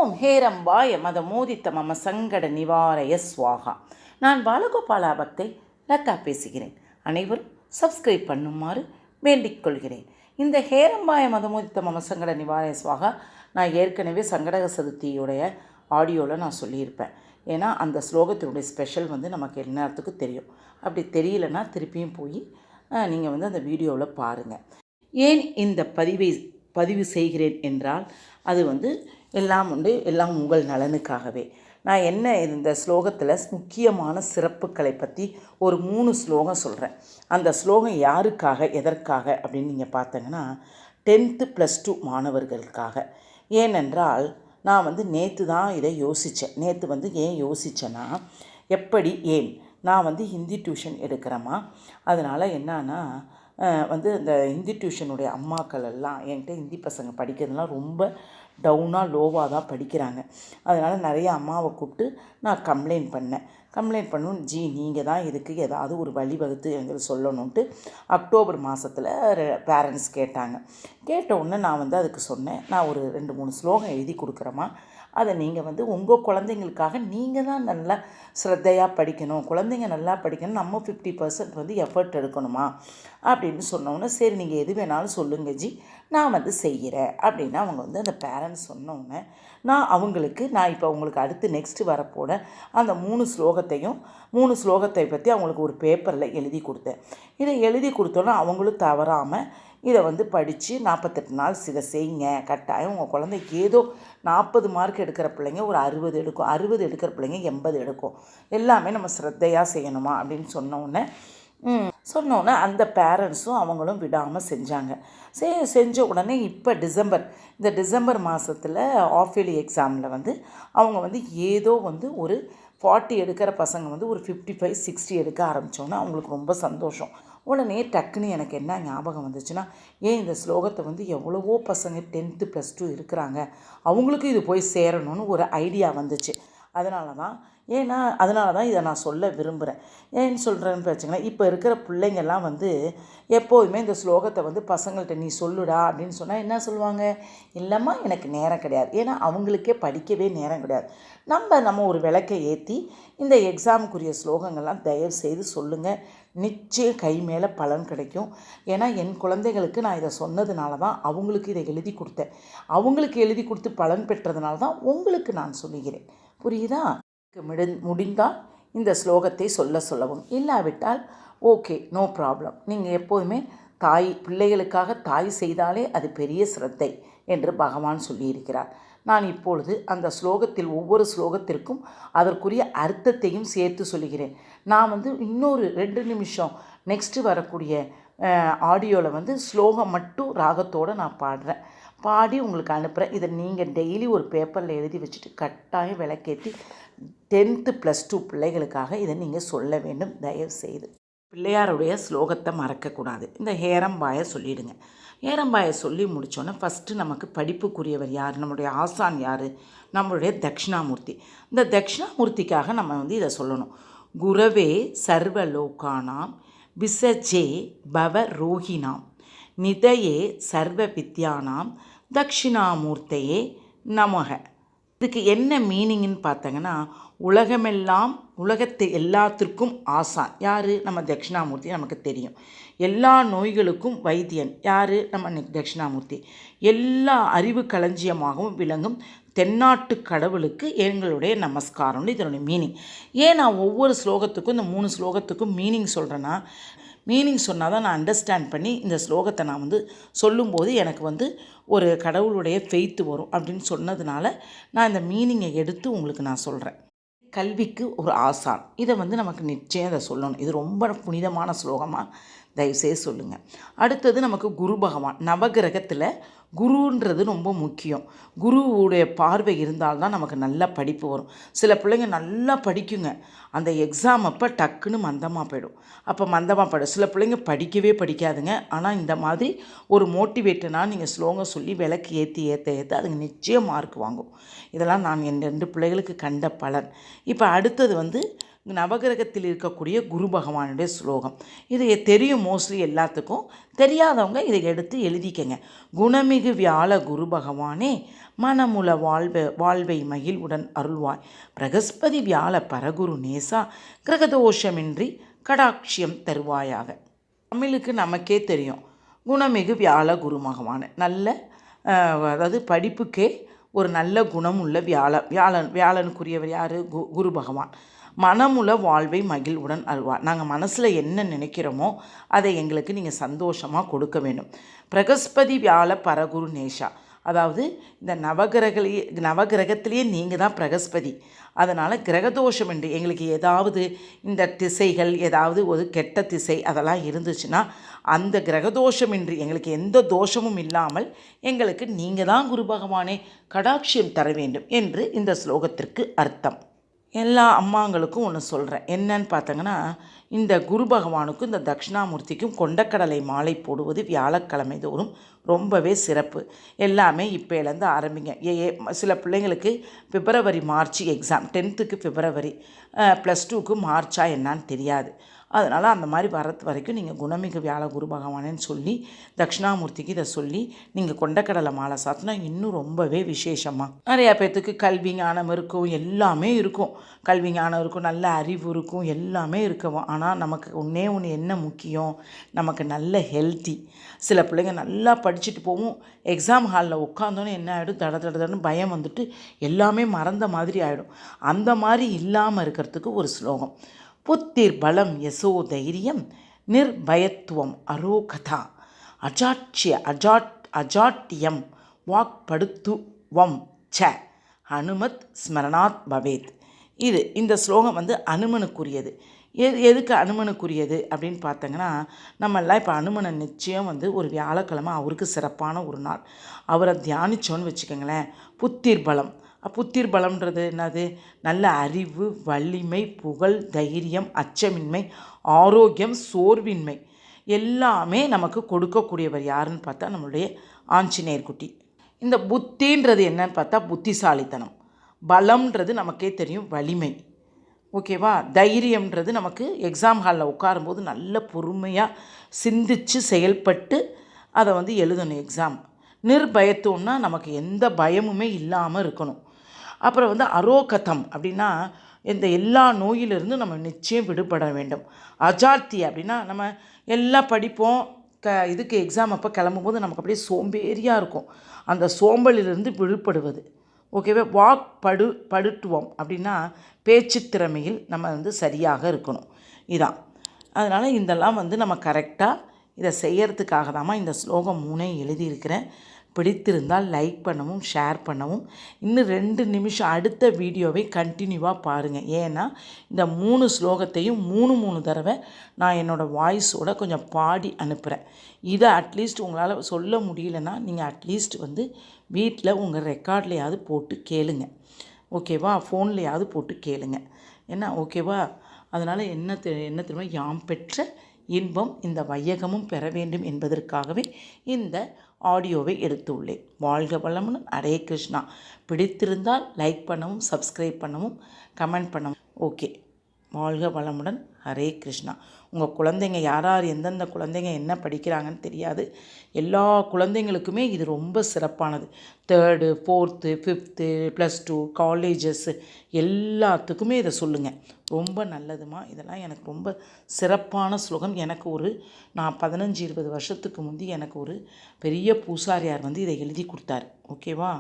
ஓம் ஹேரம்பாய மதமோதித்த மம சங்கட நிவாரய ஸ்வாகா. நான் பாலகோபாலா பக்தை லதா பேசுகிறேன். அனைவரும் சப்ஸ்கிரைப் பண்ணுமாறு வேண்டிக் கொள்கிறேன். இந்த ஹேரம்பாய மதமோதித்த மம சங்கட நிவாரய ஸ்வாகா நான் ஏற்கனவே சங்கடக சதுர்த்தியுடைய ஆடியோவில் நான் சொல்லியிருப்பேன். ஏன்னா அந்த ஸ்லோகத்தினுடைய ஸ்பெஷல் நமக்கு எல்லாத்துக்கும் தெரியும். அப்படி தெரியலன்னா திருப்பியும் போய் நீங்கள் அந்த வீடியோவில் பாருங்கள். ஏன் இந்த பதிவு செய்கிறேன் என்றால் அது எல்லாம் எல்லாம் உங்கள் நலனுக்காகவே. நான் என்ன இந்த ஸ்லோகத்தில் முக்கியமான சிறப்புகளை பற்றி ஒரு 3 ஸ்லோகம் சொல்கிறேன். அந்த ஸ்லோகம் யாருக்காக எதற்காக அப்படின்னு நீங்கள் பார்த்தீங்கன்னா 10th +2 மாணவர்களுக்காக. ஏனென்றால் நான் நேற்று தான் இதை யோசித்தேன். நேற்று ஏன் யோசித்தேன்னா ஏன் நான் ஹிந்தி டியூஷன் எடுக்கிறேம்மா. அதனால் என்னன்னா இந்த ஹிந்தி டியூஷனுடைய அம்மாக்கள் எல்லாம் என்கிட்ட ஹிந்தி பசங்க படிக்கிறதுலாம் ரொம்ப டவுனாக லோவாக தான் படிக்கிறாங்க. அதனால் நிறைய அம்மாவை கூப்பிட்டு நான் கம்ப்ளைண்ட் பண்ணணும். நீங்கள் தான் இதுக்கு ஏதாவது ஒரு வழிவகுத்து எங்களுக்கு சொல்லணுன்ட்டு அக்டோபர் மாதத்தில் பேரண்ட்ஸ் கேட்டாங்க. கேட்ட உடனே நான் அதுக்கு சொன்னேன், நான் ஒரு 2-3 ஸ்லோகம் எழுதி கொடுக்குறேம்மா. அதை நீங்கள் உங்கள் குழந்தைங்களுக்காக நீங்கள் தான் நல்லா ஸ்ரத்தையாக படிக்கணும், குழந்தைங்க நல்லா படிக்கணும், நம்ம 50% எஃபர்ட் எடுக்கணுமா அப்படின்னு சொன்னோன்னே, சரி நீங்கள் எது வேணாலும் சொல்லுங்க ஜி, நான் செய்கிறேன் அப்படின்னு அவங்க அந்த பேரண்ட்ஸ் சொன்னோன்னே நான் இப்போ உங்களுக்கு அடுத்து நெக்ஸ்ட்டு வரப்போட அந்த 3 ஸ்லோகத்தை பற்றி அவங்களுக்கு ஒரு பேப்பரில் எழுதி கொடுத்தேன். இதை எழுதி கொடுத்தோன்னா அவங்களும் தவறாமல் இதை படித்து 48 நாள் இதை செய்யுங்க. கட்டாயம் உங்கள் குழந்தைக்கு ஏதோ 40 மார்க் எடுக்கிற பிள்ளைங்க ஒரு 60 எடுக்கும், 60 எடுக்கிற பிள்ளைங்க 80 எடுக்கும். எல்லாமே நம்ம ஸ்ரத்தையாக செய்யணுமா அப்படின்னு சொன்னோன்னே அந்த பேரண்ட்ஸும் அவங்களும் விடாமல் செஞ்சாங்க. செஞ்ச உடனே இப்போ இந்த டிசம்பர் மாதத்தில் ஆஃப் இயர்லி எக்ஸாமில் அவங்க ஏதோ ஒரு 40 எடுக்கிற பசங்க ஒரு 55-60 எடுக்க ஆரம்பித்தோன்னா அவங்களுக்கு ரொம்ப சந்தோஷம். உடனே டக்குன்னு எனக்கு என்ன ஞாபகம் வந்துச்சுன்னா, ஏன் இந்த ஸ்லோகத்தை எவ்வளவோ பசங்க 10th +2 இருக்கிறாங்க, அவங்களுக்கு இது போய் சேரணும்னு ஒரு ஐடியா வந்துச்சு. அதனால தான் இதை நான் சொல்ல விரும்புகிறேன். ஏன்னு சொல்கிறேன்னு வச்சுங்கன்னா, இப்போ இருக்கிற பிள்ளைங்கள்லாம் எப்போதுமே இந்த ஸ்லோகத்தை பசங்கள்கிட்ட நீ சொல்லுடா அப்படின்னு சொன்னால் என்ன சொல்லுவாங்க, இல்லைம்மா எனக்கு நேரம் கிடையாது. ஏன்னா அவங்களுக்கே படிக்கவே நேரம் கிடையாது. நம்ம ஒரு விளக்கை ஏற்றி இந்த எக்ஸாமுக்குரிய ஸ்லோகங்கள்லாம் தயவு செய்து சொல்லுங்கள். நிச்சயம் கை மேலே பலன் கிடைக்கும். ஏன்னா என் குழந்தைகளுக்கு நான் இதை சொன்னதுனால தான் அவங்களுக்கு இதை எழுதி கொடுத்தேன். அவங்களுக்கு எழுதி கொடுத்து பலன் பெற்றதுனால தான் உங்களுக்கு நான் சொல்லுகிறேன். புரியுதா? முடிந்தால் இந்த ஸ்லோகத்தை சொல்லவும், இல்லாவிட்டால் ஓகே, நோ ப்ராப்ளம். நீங்கள் எப்போதுமே பிள்ளைகளுக்காக தாய் செய்தாலே அது பெரிய சிரத்தை என்று பகவான் சொல்லியிருக்கிறார். நான் இப்பொழுது அந்த ஸ்லோகத்தில் ஒவ்வொரு ஸ்லோகத்திற்கும் அதற்குரிய அர்த்தத்தையும் சேர்த்து சொல்லுகிறேன். நான் இன்னொரு 2 நிமிஷம் நெக்ஸ்ட்டு வரக்கூடிய ஆடியோவில் ஸ்லோகம் மட்டும் ராகத்தோடு நான் பாடி உங்களுக்கு அனுப்புகிறேன். இதை நீங்கள் டெய்லி ஒரு பேப்பரில் எழுதி வச்சுட்டு கட்டாயம் விளக்கேற்றி 10th +2 பிள்ளைகளுக்காக இதை நீங்கள் சொல்ல வேண்டும். தயவு செய்து பிள்ளையாருடைய ஸ்லோகத்தை மறக்கக்கூடாது. இந்த ஹேரம்பாயை சொல்லிவிடுங்க. ஹேரம்பாயை சொல்லி முடித்தோன்னே ஃபஸ்ட்டு நமக்கு படிப்புக்குரியவர் யார், நம்மளுடைய ஆசான் யார், நம்மளுடைய தட்சிணாமூர்த்தி. இந்த தட்சிணாமூர்த்திக்காக நம்ம இதை சொல்லணும். குரவே சர்வலோகானாம் விசஜே பவ ரோஹினாம் நிதயே சர்வ வித்யானாம் தட்சிணாமூர்த்தையே நமக. இதுக்கு என்ன மீனிங்னு பார்த்தங்கன்னா, உலகத்தை எல்லாத்திற்கும் ஆசான் யார், நம்ம தட்சிணாமூர்த்தி. நமக்கு தெரியும் எல்லா நோய்களுக்கும் வைத்தியன் யார், நம்ம தட்சிணாமூர்த்தி. எல்லா அறிவு களஞ்சியமாகவும் விளங்கும் தென்னாட்டு கடவுளுக்கு எங்களுடைய நமஸ்காரம்னு இதனுடைய மீனிங். ஏன் நான் ஒவ்வொரு ஸ்லோகத்துக்கும் இந்த 3 ஸ்லோகத்துக்கும் மீனிங் சொல்கிறேன்னா, மீனிங் சொன்னால் தான் நான் அண்டர்ஸ்டாண்ட் பண்ணி இந்த ஸ்லோகத்தை நான் சொல்லும்போது எனக்கு ஒரு கடவுளுடைய ஃபெய்த்து வரும் அப்படின்னு சொன்னதுனால நான் இந்த மீனிங்கை எடுத்து உங்களுக்கு நான் சொல்கிறேன். கல்விக்கு ஒரு ஆசான், இதை நமக்கு நிச்சயம் அதை சொல்லணும். இது ரொம்ப புனிதமான ஸ்லோகமாக தயவுசெய்து சொல்லுங்கள். அடுத்தது நமக்கு குரு பகவான். நவகிரகத்தில் குருன்றது ரொம்ப முக்கியம். குருவுடைய பார்வை இருந்தால்தான் நமக்கு நல்ல படிப்பு வரும். சில பிள்ளைங்க நல்லா படிக்குங்க, அந்த எக்ஸாம் அப்போ டக்குன்னு மந்தமாக போயிடும். சில பிள்ளைங்க படிக்கவே படிக்காதுங்க. ஆனால் இந்த மாதிரி ஒரு மோட்டிவேட்டனாக நீங்கள் ஸ்லோகம் சொல்லி விளக்கு ஏற்ற அதுங்க நிச்சயம் மார்க் வாங்கும். இதெல்லாம் நான் என் 2 பிள்ளைகளுக்கு கண்ட பலன். இப்போ அடுத்தது நவகிரகத்தில் இருக்கக்கூடிய குரு பகவானுடைய ஸ்லோகம். இது தெரியும் மோஸ்ட்லி எல்லாத்துக்கும். தெரியாதவங்க இதை எடுத்து எழுதிக்கங்க. குணமிகு வியாழ குரு பகவானே மனமுல வாழ்வை மகிழ்வுடன் அருள்வாய். பிரகஸ்பதி வியாழ பரகுரு நேசா கிரகதோஷமின்றி கடாட்சியம் தருவாயாக. தமிழுக்கு நமக்கே தெரியும் குணமிகு வியாழ குரு பகவான். நல்ல அதாவது படிப்புக்கே ஒரு நல்ல குணம் உள்ள வியாழனுக்குரியவர் யார்? குரு பகவான். மனமுல வாழ்வை மகிழ்வுடன் அருள்வார். நாங்கள் மனசில் என்ன நினைக்கிறோமோ அதை எங்களுக்கு நீங்கள் சந்தோஷமாக கொடுக்க வேண்டும். பிரகஸ்பதி வியாழ பரகுரு நேஷா, அதாவது இந்த நவகிரகத்திலேயே நீங்கள் தான் பிரகஸ்பதி. அதனால் கிரகதோஷம் என்று எங்களுக்கு ஏதாவது இந்த திசைகள் ஏதாவது ஒரு கெட்ட திசை அதெல்லாம் இருந்துச்சுன்னா அந்த கிரகதோஷமின்றி எங்களுக்கு எந்த தோஷமும் இல்லாமல் எங்களுக்கு நீங்கள் தான் குரு பகவானே கடாட்சியம் தர வேண்டும் என்று இந்த ஸ்லோகத்திற்கு அர்த்தம். எல்லா அம்மாங்களுக்கும் ஒன்று சொல்கிறேன். என்னன்னு பார்த்தங்கன்னா, இந்த குரு பகவானுக்கும் இந்த தட்சிணாமூர்த்திக்கும் கொண்டக்கடலை மாலை போடுவது வியாழக்கிழமை தோறும் ரொம்பவே சிறப்பு. எல்லாமே இப்போலேருந்து ஆரம்பிங்க. சில பிள்ளைங்களுக்கு பிப்ரவரி மார்ச் எக்ஸாம், 10th பிப்ரவரி, +2 மார்ச்சா என்னான்னு தெரியாது. அதனால் அந்த மாதிரி வரது வரைக்கும் நீங்கள் குணமிகு வியாழ குரு பகவானேன்னு சொல்லி தட்சிணாமூர்த்திக்கு இதை சொல்லி நீங்கள் கொண்டக்கடலை மாலை சாத்தினா இன்னும் ரொம்பவே விசேஷமாக. நிறையா பேர்த்துக்கு கல்வி ஞானம் இருக்கும், எல்லாமே இருக்கும். கல்வி ஞானம் இருக்கும், நல்ல அறிவு இருக்கும், எல்லாமே இருக்கும். ஆனால் நமக்கு ஒன்றே ஒன்று என்ன முக்கியம்? நமக்கு நல்ல ஹெல்த்தி. சில பிள்ளைங்க நல்லா படிச்சுட்டு போகும், எக்ஸாம் ஹாலில் உட்காந்தோன்னே என்ன ஆகிடும்? தடன்னு பயம் வந்துட்டு எல்லாமே மறந்த மாதிரி ஆகிடும். அந்த மாதிரி இல்லாமல் இருக்கிறதுக்கு ஒரு ஸ்லோகம். புத்திர் பலம் யசோ தைரியம் நிர்பயத்துவம் அரோகதா அஜாட்டியம் வாக்படுத்துவம் ச ஹனுமத் ஸ்மரணாத் பவேத். இந்த ஸ்லோகம் அனுமனுக்குரியது. எதுக்கு அனுமனுக்குரியது அப்படின்னு பார்த்தங்கன்னா, நம்மெல்லாம் இப்போ அனுமனை நிச்சயம் ஒரு வியாழக்கிழமை அவருக்கு சிறப்பான ஒரு நாள். அவரை தியானித்தோன்னு வச்சுக்கோங்களேன். புத்திர் பலம், புத்திர் பலம்ன்றது என்னது? நல்ல அறிவு, வலிமை, புகழ், தைரியம், அச்சமின்மை, ஆரோக்கியம், சோர்வின்மை எல்லாமே நமக்கு கொடுக்கக்கூடியவர் யாருன்னு பார்த்தா நம்மளுடைய ஆஞ்சநேயர் குட்டி. இந்த புத்தின்றது என்னன்னு பார்த்தா புத்திசாலித்தனம். பலம்ன்றது நமக்கே தெரியும் வலிமை. ஓகேவா? தைரியம்ன்றது நமக்கு எக்ஸாம் ஹாலில் உட்காரும்போது நல்ல பொறுமையாக சிந்தித்து செயல்பட்டு அதை எழுதணும் எக்ஸாம். நிர்பயத்துவம்னா நமக்கு எந்த பயமுமே இல்லாமல் இருக்கணும். அப்புறம் அரோகதம் அப்படின்னா இந்த எல்லா நோயிலிருந்து நம்ம நிச்சயம் விடுபட வேண்டும். அஜாத்தி அப்படின்னா நம்ம எல்லாம் படிப்போம், இதுக்கு எக்ஸாம் அப்போ கிளம்பும்போது நமக்கு அப்படியே சோம்பேறியாக இருக்கும். அந்த சோம்பலிலிருந்து விடுபடுவது. ஓகேவா? படுத்துவம் அப்படின்னா பேச்சு திறமையில் நம்ம சரியாக இருக்கணும். இதான். அதனால் இதெல்லாம் நம்ம கரெக்டாக இதை செய்யறதுக்காக தான் இந்த ஸ்லோகம் 3 எழுதியிருக்கிறேன். பிடித்திருந்தால் லைக் பண்ணவும் ஷேர் பண்ணவும். இன்னும் 2 நிமிஷம் அடுத்த வீடியோவை கண்டினியூவாக பாருங்கள். ஏன்னா இந்த 3 ஸ்லோகத்தையும் 3 தடவை நான் என்னோடய வாய்ஸோடு கொஞ்சம் பாடி அனுப்புகிறேன். இதை அட்லீஸ்ட் உங்களால் சொல்ல முடியலன்னா நீங்கள் அட்லீஸ்ட் வீட்டில் உங்கள் ரெக்கார்ட்லையாவது போட்டு கேளுங்க. ஓகேவா? ஃபோன்லையாவது போட்டு கேளுங்க. என்ன? ஓகேவா? அதனால் என்ன தெரியுமா? யாம் பெற்ற இன்பம் இந்த வையகமும் பெற வேண்டும் என்பதற்காகவே இந்த ஆடியோவை எடுத்துள்ளேன். வாழ்க வளமுடன். ஹரே கிருஷ்ணா. பிடித்திருந்தால் லைக் பண்ணவும், சப்ஸ்கிரைப் பண்ணவும், கமெண்ட் பண்ணவும். ஓகே. வாழ்க வளமுடன். ஹரே கிருஷ்ணா. உங்கள் குழந்தைங்க யார் எந்தெந்த குழந்தைங்க என்ன படிக்கிறாங்கன்னு தெரியாது. எல்லா குழந்தைங்களுக்குமே இது ரொம்ப சிறப்பானது. 3rd, 4th, 5th, +2, காலேஜஸ் எல்லாத்துக்குமே இதை சொல்லுங்கள். ரொம்ப நல்லதுமா. இதெல்லாம் எனக்கு ரொம்ப சிறப்பான ஸ்லோகம். எனக்கு நான் 15-20 வருஷத்துக்கு முந்தி எனக்கு ஒரு பெரிய பூசாரியார் இதை எழுதி கொடுத்தாரு. ஓகேவா?